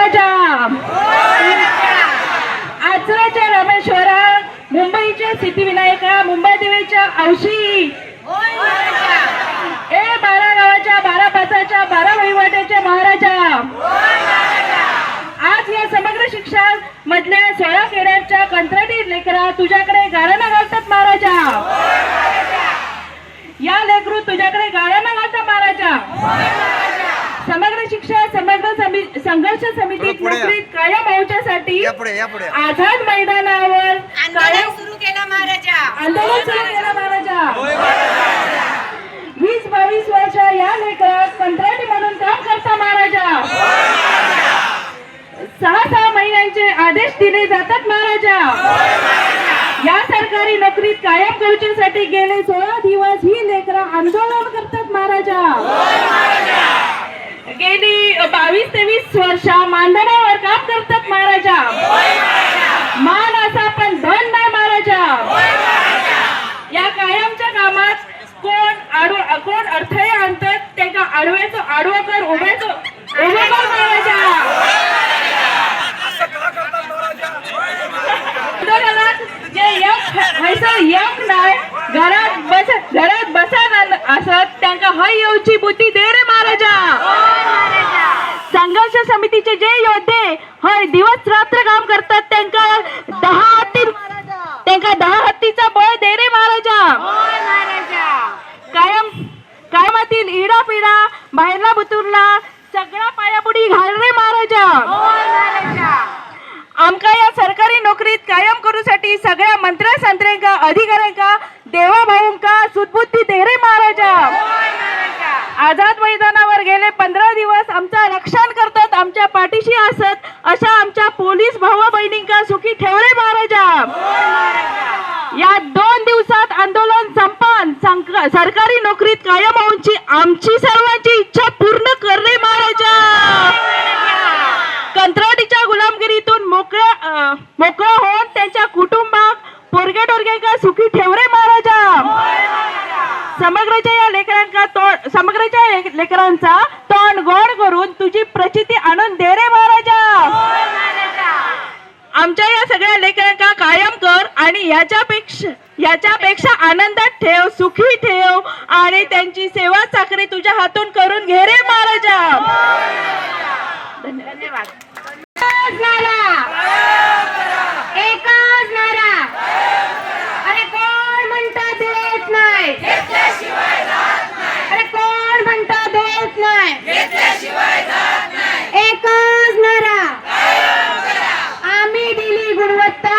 महाराजा, आचऱ्याच्या रामेश्वरा, मुंबईच्या सिद्धिविनायका, मुंबईदेवीच्या औशी, ए 12 गावाच्या 12 पाचाच्या 12 वहिवाट्याच्या महाराजा, आज या समग्र शिक्षा मधल्या 16 खेड्यांच्या कंत्राटी लेकरा तुझ्याकडे गाळ्यानं घालतात महाराजा. या लेकरू तुझ्याकडे गाळ्यानं घालतात महाराजा. समग्र शिक्षा समग्र संघर्ष समितीत नोकरीत कायम होण्यासाठी आझाद मैदानावर आंदोलन सुरू केलं महाराजा. आंदोलन सुरू केलं महाराजा. 20-22 वर्ष या लेकरात कंत्राटी म्हणून काम करता महाराजा. 6-6 महिन्यांचे आदेश दिले जातात महाराजा. या सरकारी नोकरीत कायम करूच्यासाठी गेले 16 दिवस ही लेकरं आंदोलन करतात महाराजा. गेली 22-23 वर्ष मानधनावर काम करतात महाराजा. मान असा पण धन नाही महाराजा. या कायमच्या कामात कोण अडथळे आणतात त्यांना आडव्याचं आडवं कर, उभ्याचं उभं कर महाराजा. आंदोलनात जे यक नाही घरात बसा असत त्यांना हय येऊची बुद्धी दे रे महाराजा. संघर्ष समितीचे जे योद्धे हय दिवस रात्र काम करतात त्यांना 10 हत्तीचा बळ दे रे महाराजा. कायमातील इडा पिडा बाहेरला बुतुरला सगळा पायापुढी घाल रे महाराजा. आमका या सरकारी नोकरीत कायम करूसाठी सगळ्या मंत्र्यांका अधिकाऱ्यांका देवाभाऊंका सुदबुद्धी दे रे महाराजा. आझाद मैदानावर गेले 15 दिवस आमचा रक्षण करतात, आमच्या पाठीशी असत अशा आमच्या पोलीस भावा बहिणींका सुखी ठेव रे महाराजा. या 2 दिवसात आंदोलन संपन सरकारी नोकरीत कायम होऊची आमची सर्वांची इच्छा पूर्ण कर रे महाराजा. कंत्राटीच्या गुलामगिरीतून मोकळा होऊन त्यांच्या कुटुंबाक पोरगे टोरग्यांका सुखी ठेव रे महाराजा. समग्रच्या लेकरांचा तोंड गोड करून तुझी प्रचिती आणून दे रे महाराजा. आमच्या या सगळ्या लेकरांका कायम कर आणि याच्यापेक्षा आनंदात ठेव, सुखी ठेव आणि त्यांची सेवा चाकरी तुझ्या हातून करून घे रे महाराजा. धन्यवाद. एकच नारा. अरे कोण म्हणता देत नाही, अरे कोण म्हणता देत नाही, एकच नारा. आम्ही दिली गुणवत्ता